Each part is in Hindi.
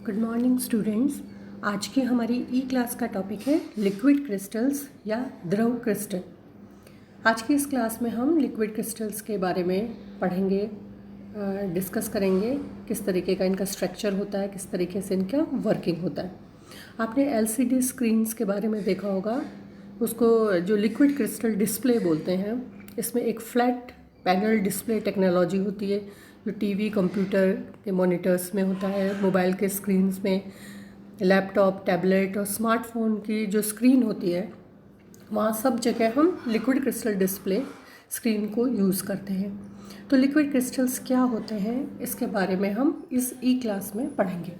Good morning students. आज की हमारी ई क्लास का टॉपिक है लिक्विड क्रिस्टल्स या द्रव क्रिस्टल। आज की इस क्लास में हम लिक्विड क्रिस्टल्स के बारे में पढ़ेंगे, डिस्कस करेंगे किस तरीके का इनका स्ट्रक्चर होता है, किस तरीके से इनका वर्किंग होता है। आपने एलसीडी स्क्रीन्स के बारे में देखा होगा, उसको जो लिक्विड क्रिस्टल डिस्प्ले बोलते हैं। इसमें एक फ्लैट पैनल डिस्प्ले टेक्नोलॉजी होती है जो टीवी, कंप्यूटर के मॉनिटर्स में होता है, मोबाइल के स्क्रीन्स में, लैपटॉप, टैबलेट और स्मार्टफोन की जो स्क्रीन होती है वहाँ सब जगह हम लिक्विड क्रिस्टल डिस्प्ले स्क्रीन को यूज़ करते हैं। तो लिक्विड क्रिस्टल्स क्या होते हैं इसके बारे में हम इस ई क्लास में पढ़ेंगे।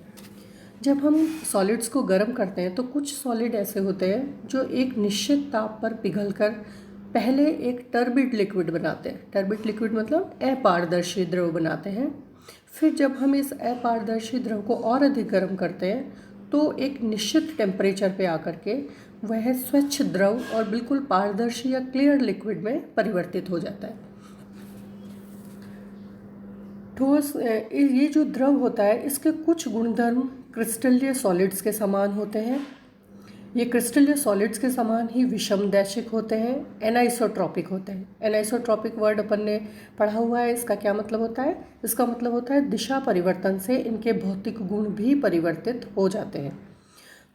जब हम सॉलिड्स को गर्म करते हैं तो कुछ सॉलिड ऐसे होते हैं जो एक निश्चित ताप पर पिघलकर पहले एक टर्बिड लिक्विड बनाते हैं। टर्बिड लिक्विड मतलब अपारदर्शी द्रव बनाते हैं। फिर जब हम इस अपारदर्शी द्रव को और अधिक गर्म करते हैं तो एक निश्चित टेम्परेचर पे आकर के वह स्वच्छ द्रव और बिल्कुल पारदर्शी या क्लियर लिक्विड में परिवर्तित हो जाता है। ठोस ये जो द्रव होता है इसके कुछ गुणधर्म क्रिस्टलीय सॉलिड्स के समान होते हैं। ये क्रिस्टलीय सॉलिड्स के समान ही विषमदैशिक होते हैं, एनाइसोट्रॉपिक होते हैं। एनाइसोट्रॉपिक वर्ड अपन ने पढ़ा हुआ है, इसका क्या मतलब होता है? इसका मतलब होता है दिशा परिवर्तन से इनके भौतिक गुण भी परिवर्तित हो जाते हैं।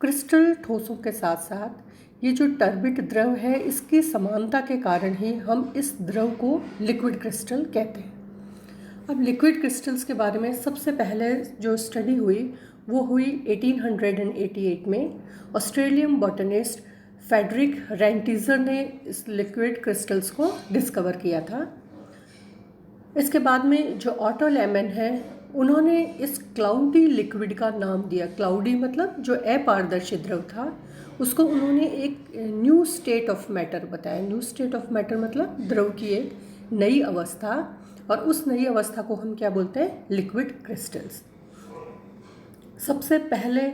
क्रिस्टल ठोसों के साथ साथ ये जो टर्बिड द्रव है इसकी समानता के कारण ही हम इस द्रव को लिक्विड क्रिस्टल कहते हैं। अब लिक्विड क्रिस्टल्स के बारे में सबसे पहले जो स्टडी हुई वो हुई 1888 में। ऑस्ट्रेलियन बॉटनिस्ट फेडरिक रेंटीजर ने इस लिक्विड क्रिस्टल्स को डिस्कवर किया था। इसके बाद में जो ऑटो लेमन है उन्होंने इस क्लाउडी लिक्विड का नाम दिया। क्लाउडी मतलब जो अपारदर्शी द्रव था उसको उन्होंने एक न्यू स्टेट ऑफ मैटर बताया। न्यू स्टेट ऑफ मैटर मतलब द्रव की एक नई अवस्था, और उस नई अवस्था को हम क्या बोलते हैं? Liquid crystals. सबसे पहले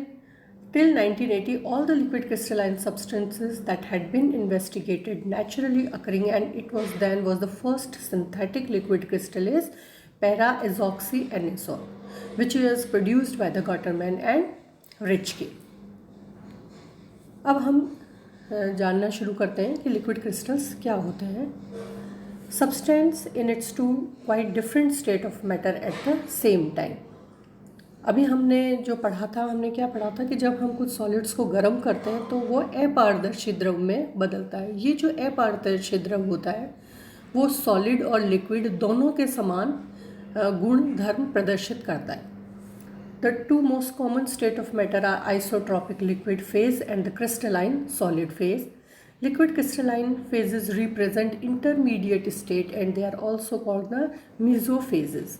till 1980 all the liquid crystalline substances that had been investigated naturally occurring, and it was the first synthetic liquid crystal is para-azoxyanisole, which was produced by the Gotterman and Ritschke. अब हम जानना शुरू करते हैं कि लिक्विड क्रिस्टल्स क्या होते हैं। Substance in its two quite different state of matter at the same time. अभी हमने जो पढ़ा था, हमने क्या पढ़ा था कि जब हम कुछ सॉलिड्स को गर्म करते हैं तो वो अपारदर्शी द्रव में बदलता है। ये जो अपारदर्शी द्रव होता है वो सॉलिड और लिक्विड दोनों के समान गुण धर्म प्रदर्शित करता है। The two most common state of matter are isotropic liquid phase and the crystalline solid phase. Liquid crystalline phases represent intermediate state and they are also called the mesophases.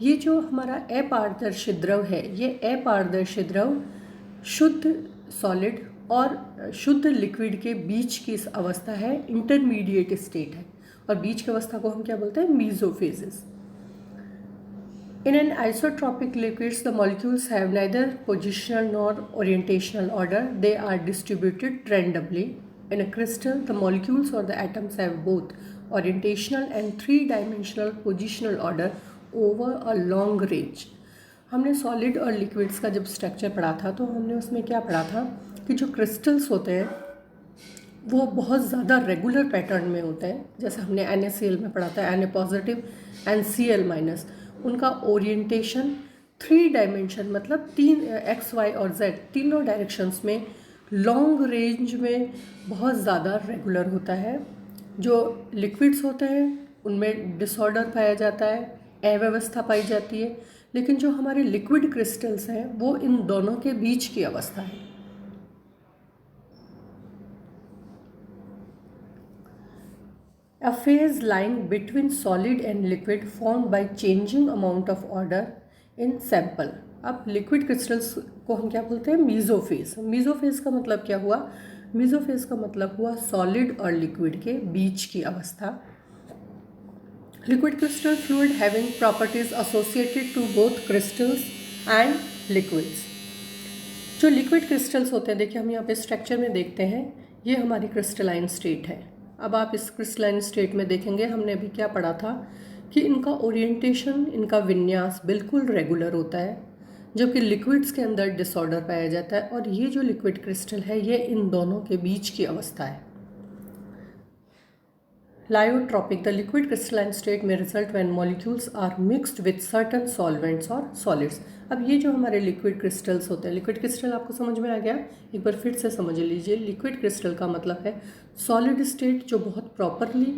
ये जो हमारा अपारदर्शी द्रव है, ये अपारदर्शी द्रव शुद्ध सॉलिड और शुद्ध लिक्विड के बीच की इस अवस्था है, इंटरमीडिएट स्टेट है, और बीच की अवस्था को हम क्या बोलते हैं? मीजोफेजेस. In an isotropic liquids, the molecules have neither positional nor orientational order. They are distributed randomly. In a crystal, the molecules or the atoms have both orientational and three-dimensional positional order over a long range. हमने सॉलिड और लिक्विड्स का जब स्ट्रक्चर पढ़ा था तो हमने उसमें क्या पढ़ा था कि जो क्रिस्टल्स होते हैं वो बहुत ज़्यादा रेगुलर पैटर्न में होते हैं। जैसे हमने NaCl में पढ़ा था, Na positive and Cl minus. उनका ओरिएंटेशन 3 डायमेंशन मतलब 3 X, Y और Z तीनों डायरेक्शंस में लॉन्ग रेंज में बहुत ज़्यादा रेगुलर होता है। जो लिक्विड्स होते हैं उनमें डिसऑर्डर पाया जाता है, अव्यवस्था पाई जाती है, लेकिन जो हमारे लिक्विड क्रिस्टल्स हैं वो इन दोनों के बीच की अवस्था है। A phase lying between solid and liquid formed by changing amount of order in sample. अब लिक्विड क्रिस्टल्स को हम क्या बोलते हैं? मीजोफेज. मीजोफेज का मतलब क्या हुआ? मीजोफेज का मतलब हुआ सॉलिड और लिक्विड के बीच की अवस्था. Liquid crystal fluid having properties associated to both crystals and liquids. जो लिक्विड क्रिस्टल्स होते हैं, देखिए हम यहाँ पे स्ट्रक्चर में देखते हैं, ये हमारी क्रिस्टलाइन स्टेट है। अब आप इस क्रिस्टलाइन स्टेट में देखेंगे, हमने अभी क्या पढ़ा था कि इनका ओरिएंटेशन, इनका विन्यास बिल्कुल रेगुलर होता है। जबकि लिक्विड्स के अंदर डिसऑर्डर पाया जाता है। और ये जो लिक्विड क्रिस्टल है ये इन दोनों के बीच की अवस्था है। Lyotropic, the liquid crystalline state may result when molecules are mixed with certain solvents or solids। अब ये जो हमारे लिक्विड क्रिस्टल्स होते हैं, लिक्विड क्रिस्टल आपको समझ में आ गया? एक बार फिर से समझ लीजिए। लिक्विड क्रिस्टल का मतलब है सॉलिड स्टेट जो बहुत प्रॉपरली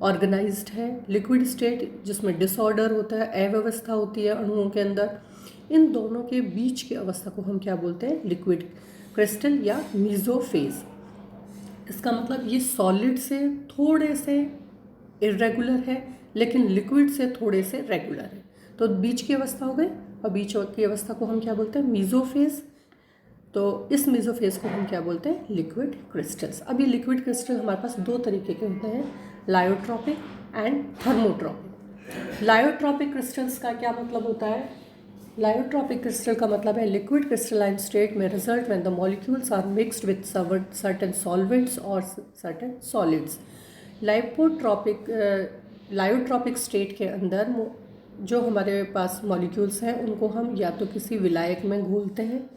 ऑर्गेनाइज्ड है, लिक्विड स्टेट जिसमें डिसऑर्डर होता है, अव्यवस्था होती है अणुओं के अंदर। इन दोनों के बीच की अवस्था को हम क्या बोलते हैं? लिक्विड क्रिस्टल या मीजोफेज। इसका मतलब ये सॉलिड से थोड़े से इरेगुलर है लेकिन लिक्विड से थोड़े से रेगुलर है, तो बीच की अवस्था हो गई। और बीच की अवस्था को हम क्या बोलते हैं? मीजोफेज। तो इस मीजोफेज को हम क्या बोलते हैं? Liquid crystals. अब ये लिक्विड क्रिस्टल हमारे पास दो तरीके के होते हैं, lyotropic and thermotropic. Lyotropic crystals का क्या मतलब होता है? लायोट्रॉपिक क्रिस्टल का मतलब है लिक्विड क्रिस्टलाइन स्टेट में result when the molecules are mixed with certain solvents और सर्टेन सॉलिड्स। लायोट्रॉपिक स्टेट के अंदर जो हमारे पास मॉलिक्यूल्स हैं उनको हम या तो किसी विलायक में घोलते हैं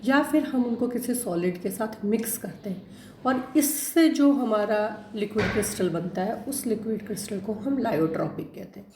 या फिर हम उनको किसी सॉलिड के साथ मिक्स करते हैं, और इससे जो हमारा लिक्विड क्रिस्टल बनता है उस लिक्विड क्रिस्टल को हम लायोट्रॉपिक कहते हैं।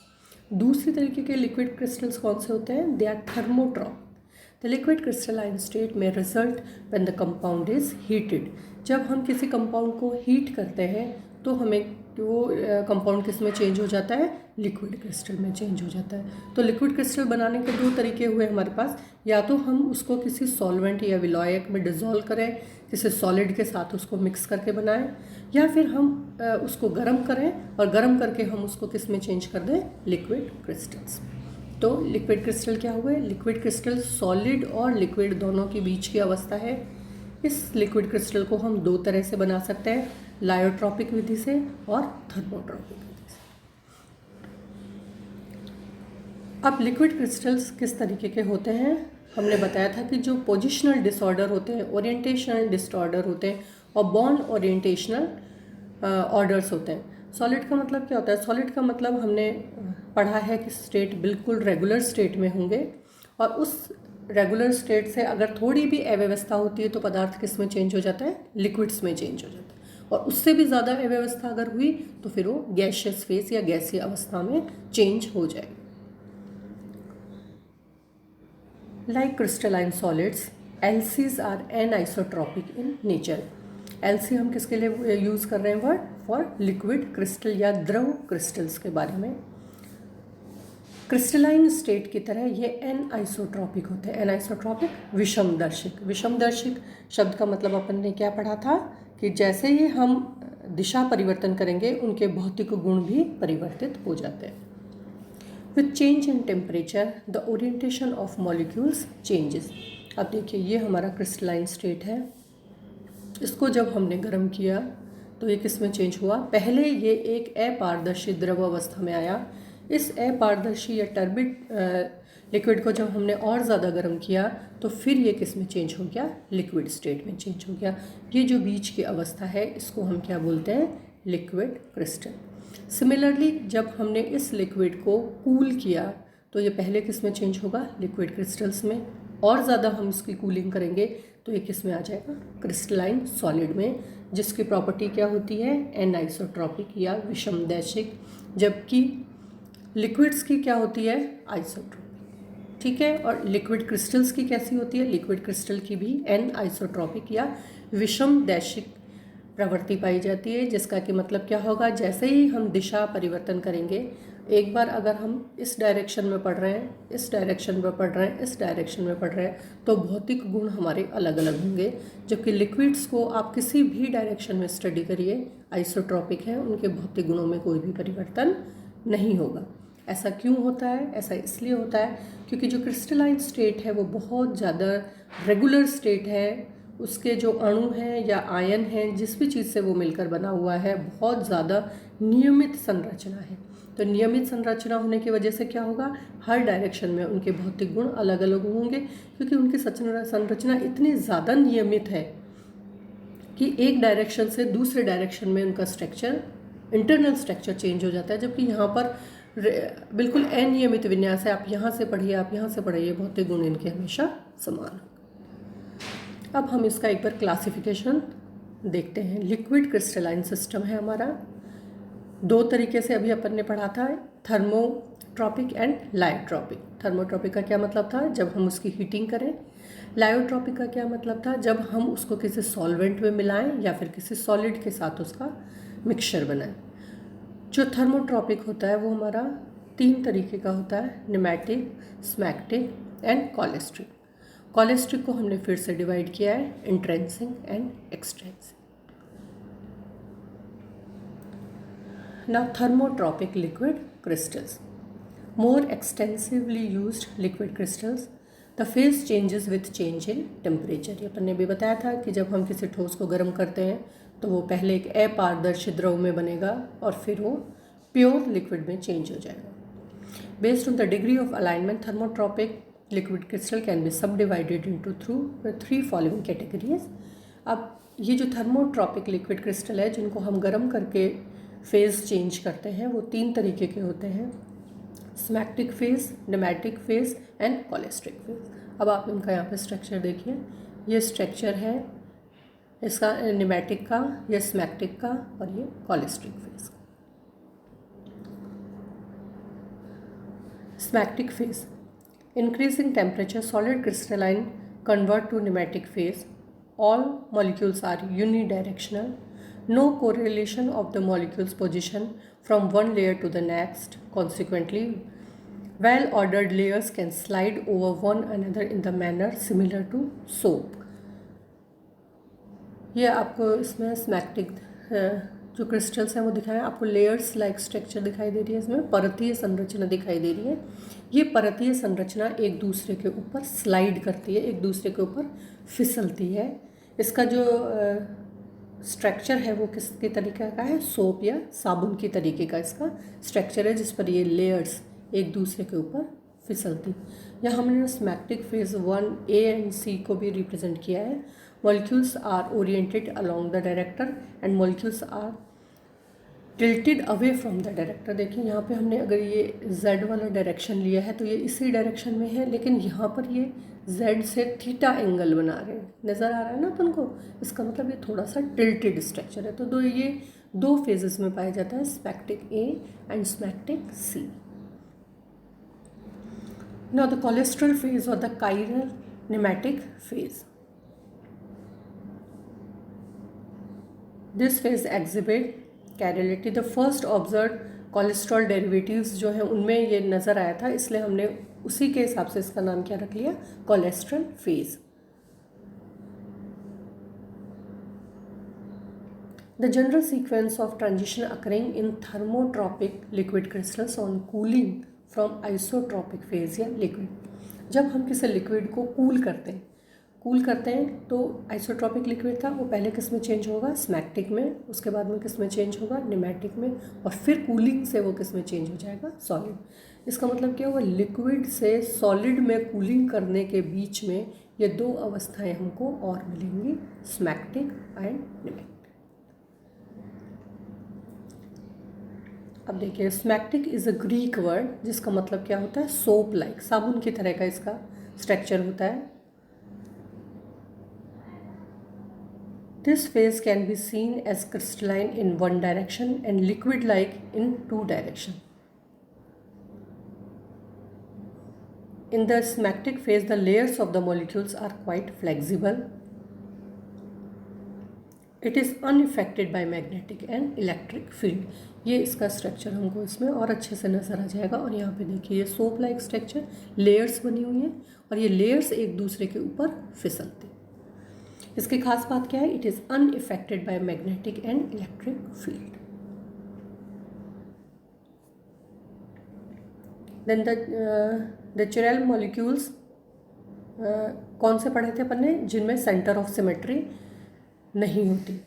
दूसरी तरीके के लिक्विड क्रिस्टल्स कौन से होते हैं? They are thermotropic. The liquid crystalline state में result when the compound is heated. जब हम किसी कंपाउंड को हीट करते हैं तो हमें वो कंपाउंड किस में चेंज हो जाता है? लिक्विड क्रिस्टल में चेंज हो जाता है। तो लिक्विड क्रिस्टल बनाने के दो तरीके हुए हमारे पास, या तो हम उसको किसी सॉल्वेंट या विलायक में डिज़ोल्व करें, किसी सॉलिड के साथ उसको मिक्स करके बनाएं, या फिर हम उसको गर्म करें और गर्म करके हम उसको किस में चेंज कर दें? Liquid crystals. तो लिक्विड क्रिस्टल क्या हुए? लिक्विड क्रिस्टल सॉलिड और लिक्विड दोनों के बीच की अवस्था है। इस लिक्विड क्रिस्टल को हम दो तरह से बना सकते हैं, लायोट्रॉपिक विधि से और थर्मोट्रॉपिक विधि से। अब लिक्विड क्रिस्टल्स किस तरीके के होते हैं? हमने बताया था कि जो पोजिशनल डिसऑर्डर होते हैं, ओरिएंटेशनल डिसऑर्डर होते हैं और बॉन्ड ओरिएंटेशनल ऑर्डर्स होते हैं। सॉलिड का मतलब क्या होता है? सॉलिड का मतलब हमने पढ़ा है कि स्टेट बिल्कुल रेगुलर स्टेट में होंगे, और उस रेगुलर स्टेट से अगर थोड़ी भी अव्यवस्था होती है तो पदार्थ किस में चेंज हो जाता है? लिक्विड्स में चेंज हो जाता है। और उससे भी ज़्यादा अव्यवस्था अगर हुई तो फिर वो गैसियस फेज या गैसीय अवस्था में चेंज हो जाएगी। Like crystalline solids, LCs are anisotropic in nature. LC हम किसके लिए यूज़ कर रहे हैं वर्ड? फॉर लिक्विड क्रिस्टल या द्रव क्रिस्टल्स के बारे में। क्रिस्टलाइन स्टेट की तरह ये एनआइसोट्रॉपिक होते हैं। एनआइसोट्रॉपिक विषमदर्शिक। विषमदर्शिक शब्द का मतलब अपन ने क्या पढ़ा था कि जैसे ही हम दिशा परिवर्तन करेंगे उनके भौतिक गुण भी परिवर्तित हो जाते हैं। With change in temperature the orientation of molecules changes. अब देखिए ये हमारा क्रिस्टलाइन स्टेट है, इसको जब हमने गर्म किया तो ये किस में चेंज हुआ? पहले ये एक अपारदर्शी द्रव अवस्था में आया। इस अपारदर्शी या टर्बिड लिक्विड को जब हमने और ज़्यादा गर्म किया तो फिर ये किस में चेंज हो गया? लिक्विड स्टेट में चेंज हो गया। ये जो बीच की अवस्था है इसको हम क्या बोलते हैं? Liquid crystal. सिमिलरली जब हमने इस लिक्विड को कूल किया तो ये पहले किस में चेंज होगा? लिक्विड क्रिस्टल्स में। और ज़्यादा हम इसकी कूलिंग करेंगे तो ये किस में आ जाएगा? क्रिस्टलाइन सॉलिड में, जिसकी प्रॉपर्टी क्या होती है? एनआइसोट्रॉपिक या विषमदैशिक। जबकि लिक्विड्स की क्या होती है? आइसोट्रॉपिक। ठीक है। और लिक्विड क्रिस्टल्स की कैसी होती है? लिक्विड क्रिस्टल की भी एनआइसोट्रॉपिक या विषमदैशिक प्रवृत्ति पाई जाती है, जिसका कि मतलब क्या होगा? जैसे ही हम दिशा परिवर्तन करेंगे, एक बार अगर हम इस डायरेक्शन में पढ़ रहे हैं, इस डायरेक्शन में पढ़ रहे हैं, इस डायरेक्शन में पढ़ रहे हैं, तो भौतिक गुण हमारे अलग अलग होंगे। जबकि लिक्विड्स को आप किसी भी डायरेक्शन में स्टडी करिए, आइसोट्रॉपिक है, उनके भौतिक गुणों में कोई भी परिवर्तन नहीं होगा। ऐसा क्यों होता है? ऐसा इसलिए होता है क्योंकि जो क्रिस्टलाइन स्टेट है वो बहुत ज़्यादा रेगुलर स्टेट है। उसके जो अणु हैं या आयन हैं, जिस भी चीज़ से वो मिलकर बना हुआ है, बहुत ज़्यादा नियमित संरचना है। तो नियमित संरचना होने की वजह से क्या होगा? हर डायरेक्शन में उनके भौतिक गुण अलग अलग होंगे, क्योंकि उनकी संरचना इतनी ज़्यादा नियमित है कि एक डायरेक्शन से दूसरे डायरेक्शन में उनका स्ट्रक्चर, इंटरनल स्ट्रक्चर चेंज हो जाता है। जबकि यहाँ पर बिल्कुल अनियमित विन्यास है, आप यहाँ से पढ़िए, आप यहाँ से पढ़िए, भौतिक गुण इनके हमेशा समान। अब हम इसका एक बार क्लासिफिकेशन देखते हैं। लिक्विड क्रिस्टलाइन सिस्टम है हमारा, दो तरीके से अभी अपन ने पढ़ा था, थर्मोट्रॉपिक एंड लायोट्रॉपिक। थर्मोट्रॉपिक का क्या मतलब था, जब हम उसकी हीटिंग करें। लायोट्रॉपिक का क्या मतलब था, जब हम उसको किसी सॉल्वेंट में मिलाएं या फिर किसी सॉलिड के साथ उसका मिक्सचर बनाएं। जो थर्मोट्रॉपिक होता है वो हमारा तीन तरीके का होता है, न्यूमेटिक, स्मैक्टिक एंड कॉलेस्ट्रिक। कॉलेस्ट्रिक को हमने फिर से डिवाइड किया है intrinsic and extrinsic. Now thermotropic liquid crystals, more extensively used liquid crystals, the phase changes with change in temperature। ये अपन ने भी बताया था कि जब हम किसी ठोस को गर्म करते हैं तो वो पहले एक अपारदर्शी द्रव में बनेगा और फिर वो प्योर लिक्विड में चेंज हो जाएगा। Based on the degree of alignment, thermotropic liquid crystal can be subdivided into through 3 following categories. अब ये जो थर्मोट्रॉपिक लिक्विड क्रिस्टल है जिनको हम गर्म करके फेज़ चेंज करते हैं वो तीन तरीके के होते हैं, smectic phase, nematic phase and cholesteric phase. अब आप इनका यहाँ पे स्ट्रक्चर देखिए, ये स्ट्रक्चर है इसका न्यूमेटिक का, ये स्मैक्टिक का और ये cholesteric phase. Smectic phase, increasing temperature solid crystalline convert to nematic phase, all molecules are unidirectional, no correlation of the molecule's position from one layer to the next. Consequently, well-ordered layers can slide over one another in the manner similar to soap. ये आपको इसमें स्मैक्टिक जो क्रिस्टल्स हैं वो दिखाएं, आपको लेयर्स लाइक स्ट्रक्चर दिखाई दे रही है, इसमें परतीय संरचना दिखाई दे रही है। ये परतीय संरचना एक दूसरे के ऊपर स्लाइड करती है, एक दूसरे के ऊपर फिसलती है। इसका जो स्ट्रक्चर है वो किसके तरीके का है, सोप या साबुन की तरीके का इसका स्ट्रक्चर है, जिस पर ये लेयर्स एक दूसरे के ऊपर फिसलती। यहाँ हमने स्मैक्टिक फेज़ 1 ए एंड सी को भी रिप्रेजेंट किया है। Molecules are oriented along the director and molecules are tilted away from the director. देखिए यहाँ पे हमने अगर ये z वाला डायरेक्शन लिया है तो ये इसी डायरेक्शन में है, लेकिन यहाँ पर ये z से थीटा एंगल बना रहे हैं, नज़र आ रहा है ना अपन को। इसका मतलब ये थोड़ा सा टिल्टेड स्ट्रक्चर है। तो ये दो फेजेस में पाया जाता है, smectic A and smectic C. Now the cholesteric phase और the chiral nematic phase. This phase exhibit chirality. The first observe cholesterol derivatives जो हैं उनमें ये नज़र आया था, इसलिए हमने उसी के हिसाब से इसका नाम क्या रख लिया, cholesterol phase. The general sequence of transition occurring in thermotropic liquid crystals on cooling from isotropic phase या लिक्विड। जब हम किसी लिक्विड को कूल करते हैं तो आइसोट्रॉपिक लिक्विड था वो पहले किस में चेंज होगा, स्मैक्टिक में, उसके बाद में किस में चेंज होगा, न्यूमेटिक में, और फिर कूलिंग से वो किस में चेंज हो जाएगा, सॉलिड। इसका मतलब क्या हुआ, लिक्विड से सॉलिड में कूलिंग करने के बीच में ये दो अवस्थाएं हमको और मिलेंगी, स्मैक्टिक एंड न्यूमेटिक। अब देखिए, स्मैक्टिक इज़ अ ग्रीक वर्ड जिसका मतलब क्या होता है, सोप लाइक, साबुन की तरह का इसका स्ट्रक्चर होता है। This phase can be seen as crystalline in one direction and liquid-like in two directions. In the smactic phase, the layers of the molecules are quite flexible. It is unaffected by magnetic and electric field. ये इसका स्ट्रक्चर हमको इसमें और अच्छे से नज़र आ जाएगा। और यहाँ पे देखिए, ये सोप लाइक स्ट्रक्चर, लेयर्स बनी हुई हैं और ये लेयर्स एक दूसरे के ऊपर फिसलती। इसकी खास बात क्या है, it is unaffected by magnetic and electric field. Then the natural molecules कौन से पढ़े थे अपन ने, जिनमें सेंटर ऑफ सिमेट्री नहीं होती।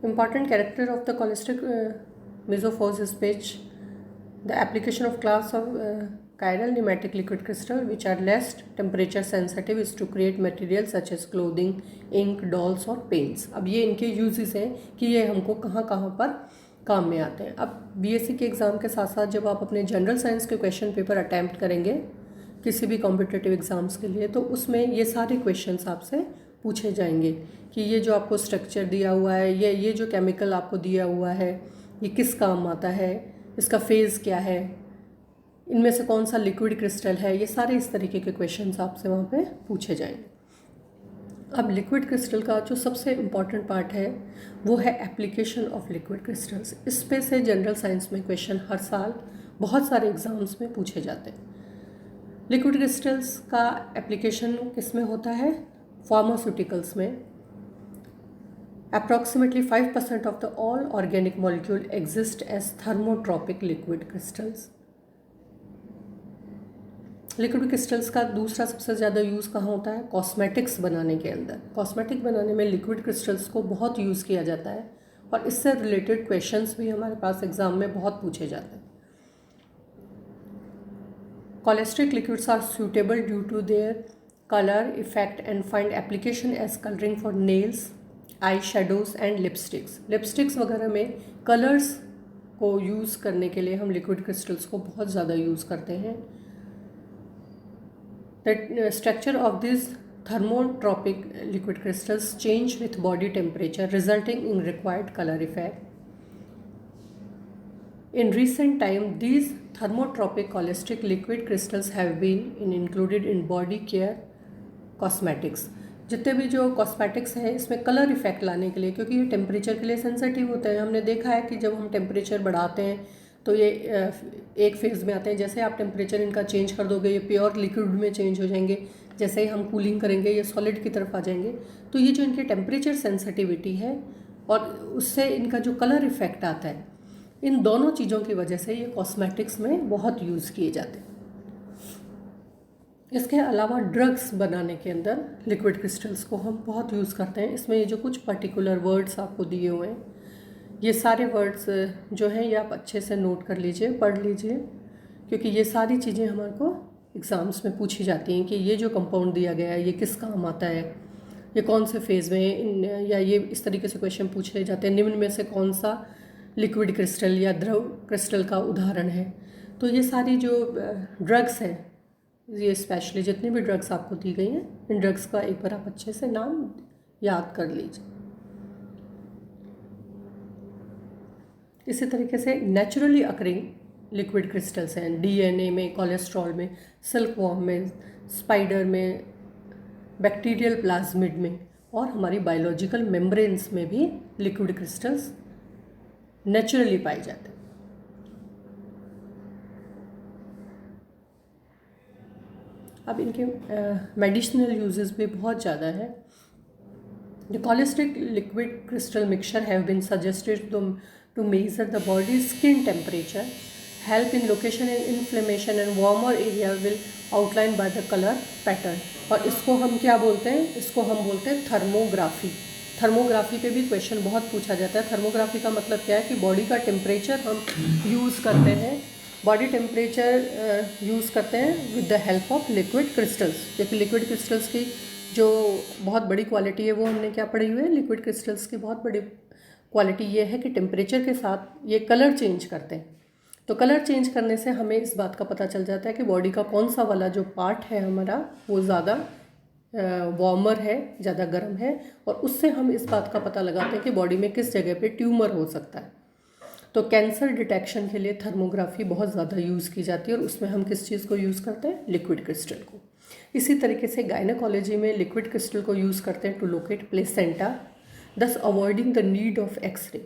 Important character of the cholesteric mesophases speech, the application of class of chiral pneumatic liquid crystal which are less temperature sensitive is to create materials such as clothing, ink, dolls और paints। अब ये इनके यूजेस हैं कि ये हमको कहाँ कहाँ पर काम में आते हैं। अब बीएससी के एग्ज़ाम के साथ साथ जब आप अपने जनरल साइंस के क्वेश्चन पेपर अटैम्प्ट करेंगे किसी भी कॉम्पिटिटिव एग्ज़ाम्स के लिए, तो उसमें ये सारे क्वेश्चंस आपसे पूछे जाएंगे कि ये जो आपको स्ट्रक्चर दिया हुआ है, ये जो केमिकल आपको दिया हुआ है, ये किस काम आता है, इसका फेज़ क्या है, इनमें से कौन सा लिक्विड क्रिस्टल है, ये सारे इस तरीके के क्वेश्चंस आपसे वहाँ पे पूछे जाएंगे। अब लिक्विड क्रिस्टल का जो सबसे इम्पॉर्टेंट पार्ट है वो है एप्लीकेशन ऑफ लिक्विड क्रिस्टल्स। इस पे से जनरल साइंस में क्वेश्चन हर साल बहुत सारे एग्जाम्स में पूछे जाते हैं। लिक्विड क्रिस्टल्स का एप्लीकेशन किस में होता है? फार्मास्यूटिकल्स में। Approximately 5% of the all organic molecule exist as thermotropic liquid crystals. Liquid crystals का दूसरा सबसे ज़्यादा यूज़ कहाँ होता है? कॉस्मेटिक्स बनाने के अंदर। कॉस्मेटिक बनाने में लिक्विड क्रिस्टल्स को बहुत यूज़ किया जाता है और इससे रिलेटेड क्वेश्चंस भी हमारे पास एग्ज़ाम में बहुत पूछे जाते हैं। Cholesteric liquids are suitable due to their colour effect and find application as colouring for nails, eye shadows and lipsticks. Lipsticks वगैरह में कलर्स को यूज़ करने के लिए हम लिक्विड क्रिस्टल्स को बहुत ज़्यादा यूज़ करते हैं। The structure of these thermotropic liquid crystals change with body temperature, resulting in required color effect. In recent time, these thermotropic cholesteric liquid crystals have been included in body care cosmetics. जितने भी जो कॉस्मेटिक्स हैं इसमें कलर इफेक्ट लाने के लिए, क्योंकि ये टेम्परेचर के लिए सेंसिटिव होते हैं। हमने देखा है कि जब हम टेम्परेचर बढ़ाते हैं तो ये एक फेज़ में आते हैं। जैसे आप टेम्परेचर इनका चेंज कर दोगे ये प्योर लिक्विड में चेंज हो जाएंगे। जैसे ही हम कूलिंग करेंगे ये सॉलिड की तरफ आ जाएंगे। तो ये जो इनकी टेम्परेचर सेंसिटिविटी है और उससे इनका जो कलर इफेक्ट आता है, इन दोनों चीज़ों की वजह से ये कॉस्मेटिक्स में बहुत यूज़ किए जाते हैं। इसके अलावा ड्रग्स बनाने के अंदर लिक्विड क्रिस्टल्स को हम बहुत यूज़ करते हैं। इसमें ये जो कुछ पर्टिकुलर वर्ड्स आपको दिए हुए हैं, ये सारे वर्ड्स जो हैं ये आप अच्छे से नोट कर लीजिए, पढ़ लीजिए, क्योंकि ये सारी चीज़ें हमारे को एग्ज़ाम्स में पूछी जाती हैं कि ये जो कंपाउंड दिया गया है ये किस काम आता है, ये कौन से फेज़ में या ये इस तरीके से क्वेश्चन पूछे जाते हैं, निम्न में से कौन सा लिक्विड क्रिस्टल या द्रव क्रिस्टल का उदाहरण है। तो ये सारी जो ड्रग्स हैं, ये स्पेशली जितनी भी ड्रग्स आपको दी गई हैं, इन ड्रग्स का एक बार आप अच्छे से नाम याद कर लीजिए। इसी तरीके से नेचुरली अकरिंग लिक्विड क्रिस्टल्स हैं डीएनए में, कोलेस्ट्रॉल में, सिल्कवॉर्म में, स्पाइडर में, बैक्टीरियल प्लाज्मिड में और हमारी बायोलॉजिकल मेम्ब्रेन्स में भी लिक्विड क्रिस्टल्स नेचुरली पाए जाते हैं। अब इनके मेडिसिनल यूजेस भी बहुत ज़्यादा है। The cholesteric liquid crystal mixture have been suggested to measure the body's skin temperature, help in location and inflammation and warmer area will outlined by the color pattern। और इसको हम क्या बोलते हैं? इसको हम बोलते हैं थर्मोग्राफी। थर्मोग्राफी पे भी क्वेश्चन बहुत पूछा जाता है। थर्मोग्राफी का मतलब क्या है कि बॉडी का टेम्परेचर हम यूज़ करते हैं, बॉडी टेम्परेचर यूज़ करते हैं with the help of liquid crystals. क्योंकि लिक्विड क्रिस्टल्स की जो बहुत बड़ी क्वालिटी है वो हमने क्या पढ़ी हुई है? लिक्विड क्रिस्टल्स की बहुत बड़ी क्वालिटी ये है कि टेम्परेचर के साथ ये कलर चेंज करते हैं। तो कलर चेंज करने से हमें इस बात का पता चल जाता है कि बॉडी का कौन सा वाला जो पार्ट है हमारा वो ज़्यादा वार्मर है, ज़्यादा गर्म है, और उससे हम इस बात का पता लगाते हैं कि बॉडी में किस जगह पे ट्यूमर हो सकता है। तो कैंसर डिटेक्शन के लिए थर्मोग्राफी बहुत ज़्यादा यूज़ की जाती है और उसमें हम किस चीज़ को यूज़ करते हैं? लिक्विड क्रिस्टल को। इसी तरीके से गायनेकोलॉजी में लिक्विड क्रिस्टल को यूज़ करते हैं to locate placenta, thus avoiding the need of x-ray.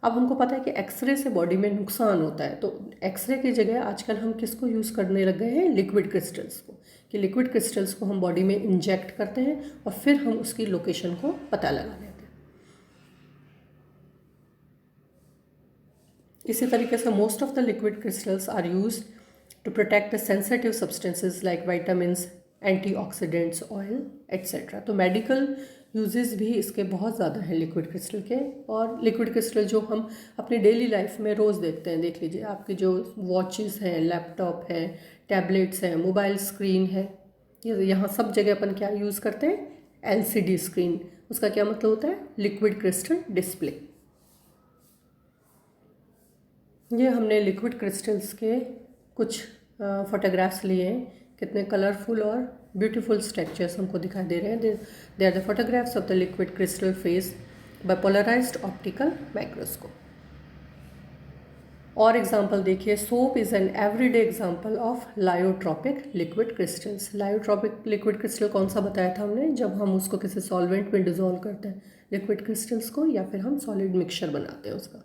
अब हमको पता है कि एक्सरे से बॉडी में नुकसान होता है, तो एक्सरे की जगह आजकल हम किसको यूज़ करने लग गए हैं? लिक्विड क्रिस्टल्स को। कि लिक्विड क्रिस्टल्स को हम बॉडी में इंजेक्ट करते हैं और फिर हम उसकी लोकेशन को पता लगा लेते हैं। इसी तरीके से most of the liquid crystals are used to protect the sensitive substances like vitamins, antioxidants, oil etcetera. तो मेडिकल यूजेस भी इसके बहुत ज़्यादा हैं लिक्विड क्रिस्टल के। और लिक्विड क्रिस्टल जो हम अपनी डेली लाइफ में रोज़ देखते हैं, देख लीजिए आपके जो वॉचेस हैं, लैपटॉप है, टैबलेट्स हैं, मोबाइल स्क्रीन है, ये यहाँ सब जगह अपन क्या यूज़ करते हैं? LCD screen. उसका क्या मतलब होता है? Liquid crystal display. ये हमने लिक्विड क्रिस्टल्स के कुछ फोटोग्राफ्स लिए हैं। कितने कलरफुल और ब्यूटीफुल स्ट्रक्चर्स हमको दिखाई दे रहे हैं। They are the photographs of the liquid crystal phase by polarised optical microscope. और एग्जाम्पल देखिए, soap is an everyday example of lyotropic liquid crystals. Lyotropic liquid crystal कौन सा बताया था हमने? जब हम उसको किसी सॉल्वेंट में डिजोल्व करते हैं लिक्विड क्रिस्टल्स को, या फिर हम सॉलिड मिक्सचर बनाते हैं उसका।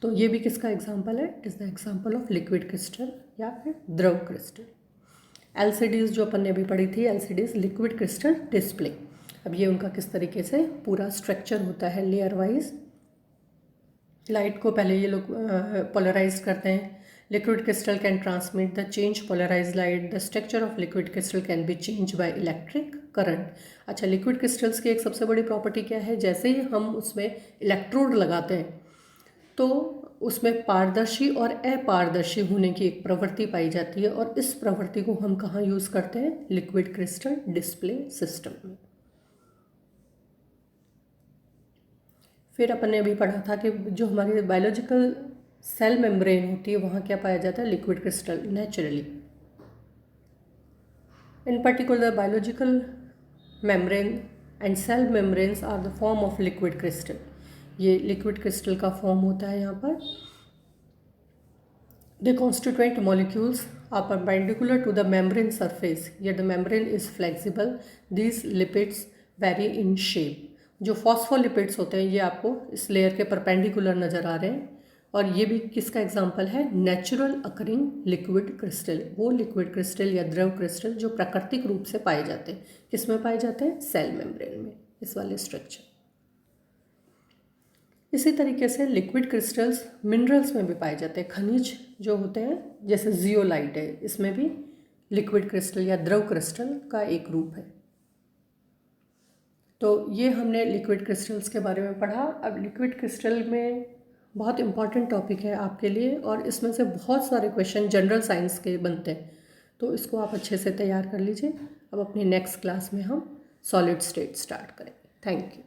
तो ये भी किसका एग्जाम्पल है? It is the example of liquid crystal या फिर द्रव क्रिस्टल। एलसीडीज़ जो अपन ने अभी पढ़ी थी, एलसीडीज़ लिक्विड क्रिस्टल डिस्प्ले। अब ये उनका किस तरीके से पूरा स्ट्रक्चर होता है लेयर वाइज। लाइट को पहले ये लोग पोलराइज करते हैं। Liquid crystal can transmit the change polarize light. The structure of liquid crystal can be change by electric current. अच्छा, लिक्विड क्रिस्टल्स की एक सबसे बड़ी प्रॉपर्टी क्या है? जैसे ही हम उसमें इलेक्ट्रोड लगाते हैं तो उसमें पारदर्शी और अपारदर्शी होने की एक प्रवृत्ति पाई जाती है, और इस प्रवृत्ति को हम कहाँ यूज़ करते हैं? लिक्विड क्रिस्टल डिस्प्ले सिस्टम में। फिर अपन ने अभी पढ़ा था कि जो हमारी बायोलॉजिकल सेल मेम्ब्रेन होती है वहाँ क्या पाया जाता है? Liquid crystal naturally. In particular biological membrane and cell membranes are the form of liquid crystal. ये लिक्विड क्रिस्टल का फॉर्म होता है यहाँ पर। The constituent molecules are perpendicular to the membrane surface, yet the membrane is flexible. These lipids vary in shape. जो फॉस्फोलिपिड्स होते हैं ये आपको इस लेयर के परपेंडिकुलर नज़र आ रहे हैं, और ये भी किसका एग्जाम्पल है? Natural occurring liquid crystal. वो लिक्विड क्रिस्टल या द्रव क्रिस्टल जो प्राकृतिक रूप से पाए जाते हैं। किस में पाए जाते हैं? सेल मेम्ब्रेन में, इस वाले स्ट्रक्चर। इसी तरीके से लिक्विड क्रिस्टल्स मिनरल्स में भी पाए जाते हैं। खनिज जो होते हैं, जैसे जियोलाइट है, इसमें भी लिक्विड क्रिस्टल या द्रव क्रिस्टल का एक रूप है। तो ये हमने लिक्विड क्रिस्टल्स के बारे में पढ़ा। अब लिक्विड क्रिस्टल में बहुत इंपॉर्टेंट टॉपिक है आपके लिए, और इसमें से बहुत सारे क्वेश्चन जनरल साइंस के बनते हैं, तो इसको आप अच्छे से तैयार कर लीजिए। अब अपनी नेक्स्ट क्लास में हम सॉलिड स्टेट स्टार्ट करेंगे। Thank you.